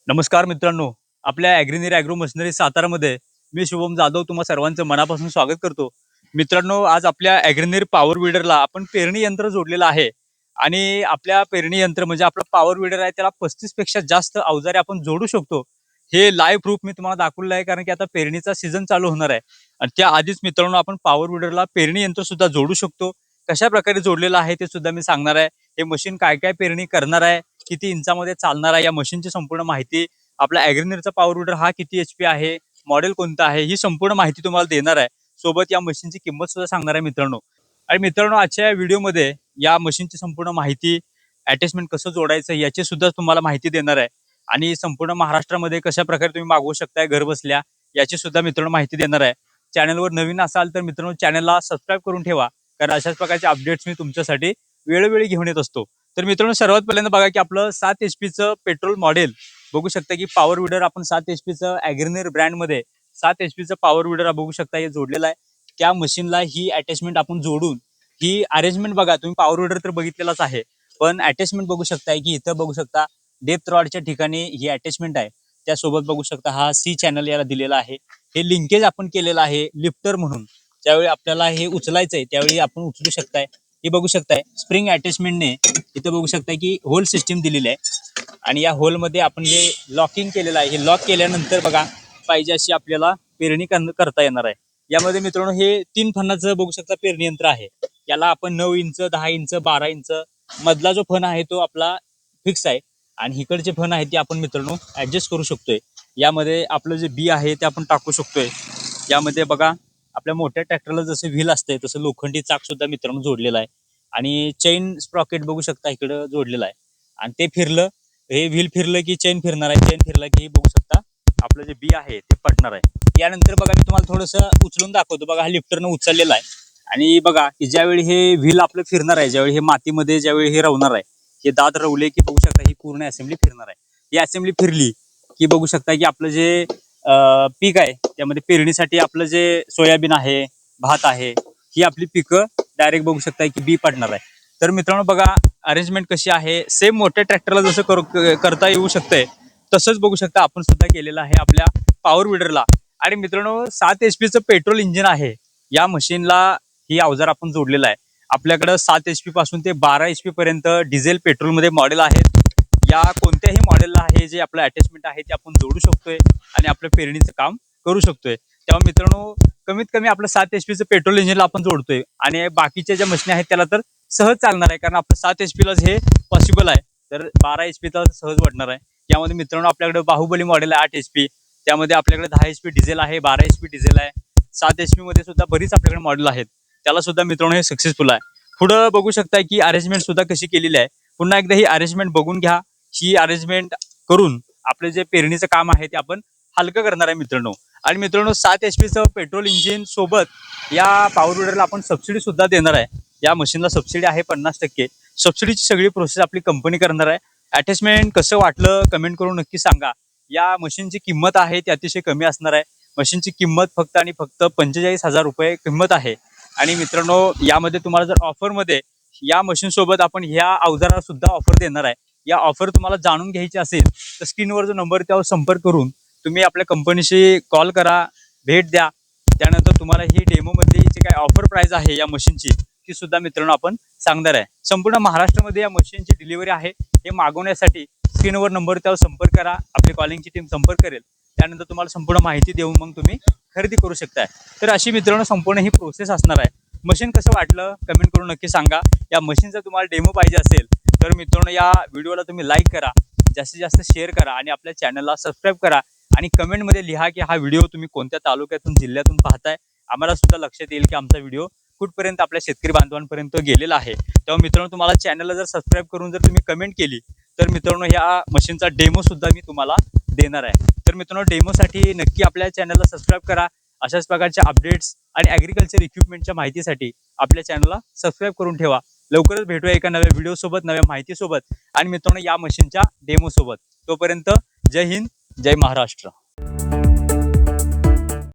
नमस्कार मित्रांनो, आपल्या ॲग्रीनीर ॲग्रो मशिनरी सातारामध्ये मी शुभम जाधव तुम्हा सर्वांचं मनापासून स्वागत करतो. मित्रांनो, आज आपल्या ॲग्रीनीर पॉवर विडरला आपण पेरणी यंत्र जोडलेलं आहे आणि आपल्या पेरणी यंत्र म्हणजे आपलं पॉवर विडर आहे, त्याला 35 पेक्षा जास्त अवजारे आपण जोडू शकतो. हे लाईव्ह प्रूफ मी तुम्हाला दाखवलेलं आहे, कारण की आता पेरणीचा सीझन चालू होणार आहे आणि त्याआधीच मित्रांनो आपण पॉवर विडरला पेरणी यंत्र सुद्धा जोडू शकतो. कशा प्रकारे जोडलेलं आहे ते सुद्धा मी सांगणार आहे. हे मशीन काय काय पेरणी करणार आहे, किती इंचामध्ये चालणार आहे, या मशीनची संपूर्ण माहिती, आपला ॲग्रीनीरचा पॉवर विडर हा किती HP आहे, मॉडेल कोणतं आहे, ही संपूर्ण माहिती तुम्हाला देणार आहे. सोबत या मशीनची किंमत सुद्धा सांगणार आहे मित्रांनो. आणि मित्रांनो, आजच्या व्हिडिओमध्ये या मशीनची संपूर्ण माहिती, अटॅचमेंट कसं जोडायचं याची सुद्धा तुम्हाला माहिती देणार आहे. आणि संपूर्ण महाराष्ट्रामध्ये कशा प्रकारे तुम्ही मागवू शकताय घर बसल्या, याची सुद्धा मित्रांनो माहिती देणार आहे. चॅनलवर नवीन असाल तर मित्रांनो चॅनलला सबस्क्राईब करून ठेवा, कारण अशाच प्रकारचे अपडेट्स मी तुमच्यासाठी वेळोवेळी घेऊन येत असतो. तर मित्रांनो, सर्वात पहिल्यांदा बघा की आपलं 7 HP पेट्रोल मॉडेल बघू शकता की पॉवर विडर आपण 7 HP ॲग्रीनीर ब्रँडमध्ये 7 HP पॉवर विडर बघू शकता, हे जोडलेलं आहे. त्या मशीनला ही अटॅचमेंट आपण जोडून ही अरेंजमेंट बघा, तुम्ही पॉवर विडर तर बघितलेलाच आहे, पण अटॅचमेंट बघू शकताय की इथं बघू शकता डेप्थ रॉडच्या ठिकाणी ही अटॅचमेंट आहे. त्यासोबत बघू शकता हा C चॅनल याला दिलेला आहे. हे लिंकेज आपण केलेलं आहे लिफ्टर म्हणून. ज्यावेळी आपल्याला हे उचलायचंय त्यावेळी आपण उचलू शकताय. हे बघू शकताय स्प्रिंग अटॅचमेंटने इथं बघू शकताय की होल सिस्टीम दिलेली आहे आणि या होलमध्ये आपण जे लॉकिंग केलेलं आहे, हे लॉक केल्यानंतर बघा पाहिजे अशी आपल्याला पेरणी करता येणार आहे. यामध्ये मित्रांनो हे 3 फणाचं बघू शकता पेरणी यंत्र आहे. याला आपण 9 इंच, 10 इंच, 12 इंच मधला जो फण आहे तो आपला फिक्स आहे आणि इकडचे फण आहे ते आपण मित्रांनो ऍडजस्ट करू शकतोय. यामध्ये आपलं जे बी आहे ते आपण टाकू शकतोय. यामध्ये बघा आपल्या मोठ्या ट्रॅक्टरला जसं व्हील असते तसं लोखंडी चाक सुद्धा मित्रांनो जोडलेलं आहे आणि चेन स्प्रॉकेट बघू शकता इकडं जोडलेलं आहे. आणि ते फिरलं, हे व्हील फिरलं की चेन फिरणार आहे, चेन फिरलं की बघू शकता आपलं जे बी आहे ते पडणार आहे. यानंतर बघा मी तुम्हाला थोडंसं उचलून दाखवतो. बघा हा लिफ्टरनं उचललेला आहे आणि बघा की ज्यावेळी हे व्हील आपलं फिरणार आहे, ज्यावेळी हे मातीमध्ये ज्यावेळी हे रवणार आहे, हे दात रवले की बघू शकता ही पूर्ण असेंब्ली फिरणार आहे. ही असेंब्ली फिरली की बघू शकता की आपलं जे पीक आहे त्यामध्ये पेरणीसाठी आपलं जे सोयाबीन आहे, भात आहे, ही आपली पिकं डायरेक्ट बघू शकता की बी पडणार आहे. तर मित्रांनो बघा अरेंजमेंट कशी आहे, सेम मोठ्या ट्रॅक्टरला जसं करता येऊ शकतंय तसंच बघू शकता आपण सुद्धा केलेलं आहे आपल्या पॉवर विडरला. आणि मित्रांनो 7 HP पेट्रोल इंजिन आहे या मशीनला, ही अवजार आपण जोडलेलं आहे. आपल्याकडं 7 HP पासून ते 12 HP पर्यंत डिझेल पेट्रोलमध्ये मॉडेल आहेत. या कोणत्याही मॉडेलला हे जे आपलं अटॅचमेंट आहे ते आपण जोडू शकतोय आणि आपलं पेरणीचं काम करू शकतोय. तेव्हा मित्रांनो कमीत कमी आपलं 7 HP पेट्रोल इंजिनला आपण जोडतोय आणि बाकीच्या ज्या मशीन आहेत त्याला तर सहज चालणार आहे, कारण आपलं 7 HP लाच हे पॉसिबल आहे. तर 12 HP ला सहज वाटणार आहे. यामध्ये मित्रांनो आपल्याकडे बाहुबली मॉडेल आहे 8 HP, त्यामध्ये आपल्याकडे 10 HP डिझेल आहे, 12 HP डिझेल आहे. 7 HP मध्ये सुद्धा बरीच आपल्याकडे मॉडेल आहेत, त्याला सुद्धा मित्रांनो हे सक्सेसफुल आहे. पुढं बघू शकता की अरेंजमेंट सुद्धा कशी केलेली आहे. पुन्हा एकदा ही अरेंजमेंट बघून घ्या. ही अरेंजमेंट करून आपलं जे पेरणीचं काम आहे ते आपण हलकं करणार आहे मित्रांनो. आणि मित्रांनो 7 HP पेट्रोल इंजिन सोबत या पॉवर विडरला आपण सबसिडी सुद्धा देणार आहे. या मशीनला सबसिडी आहे 50%. सबसिडीची सगळी प्रोसेस आपली कंपनी करणार आहे. अटॅचमेंट कसं वाटलं कमेंट करून नक्की सांगा. या मशीनची किंमत आहे ती अतिशय कमी असणार आहे. मशीनची किंमत फक्त आणि फक्त 45,000 रुपये किंमत आहे. आणि मित्रांनो यामध्ये तुम्हाला जर ऑफरमध्ये या मशीन सोबत आपण ह्या अवजाराला सुद्धा ऑफर देणार आहे. या ऑफर तुम्हाला जाणून घ्यायची असेल तर स्क्रीनवर जो नंबर त्यावर संपर्क करून तुम्ही आपल्या कंपनीशी कॉल करा, भेट द्या. त्यानंतर तुम्हाला ही डेमोमध्ये जी काही ऑफर प्राइस आहे या मशीनची ती सुद्धा मित्रांनो आपण सांगणार आहे. संपूर्ण महाराष्ट्रामध्ये या मशीनची डिलिव्हरी आहे. हे मागवण्यासाठी स्क्रीनवर नंबर त्यावर संपर्क करा, आपली कॉलिंगची टीम संपर्क करेल. त्यानंतर तुम्हाला संपूर्ण माहिती देऊन मग तुम्ही खरेदी करू शकताय. तर अशी मित्रांनो संपूर्ण ही प्रोसेस असणार आहे. मशीन कसं वाटलं कमेंट करून नक्की सांगा. या मशीनचा तुम्हाला डेमो पाहिजे असेल तर मित्रांनो या व्हिडिओला तुम्ही लाईक करा, जास्तीत जास्त शेअर करा आणि आपल्या चॅनलला सबस्क्राईब करा. आणि कमेंटमध्ये लिहा की हा व्हिडिओ तुम्ही कोणत्या तालुक्यातून जिल्ह्यातून पाहताय. आम्हाला सुद्धा लक्षात येईल की आमचा व्हिडिओ कुठपर्यंत आपल्या शेतकरी बांधवांपर्यंत गेलेला आहे. तेव्हा मित्रांनो तुम्हाला चॅनलला जर सबस्क्राईब करून जर तुम्ही कमेंट केली तर मित्रांनो या मशीनचा डेमो सुद्धा मी तुम्हाला देणार आहे. तर मित्रांनो डेमोसाठी नक्की आपल्या चॅनलला सबस्क्राईब करा. अशाच प्रकारच्या अपडेट्स आणि ॲग्रिकल्चर इक्विपमेंटच्या माहितीसाठी आपल्या चॅनलला सबस्क्राईब करून ठेवा. लवकरच भेटूया एका नव्या व्हिडिओसोबत, नव्या माहितीसोबत आणि मित्रांनो या मशीनच्या डेमोसोबत. तोपर्यंत जय हिंद, जय महाराष्ट्र.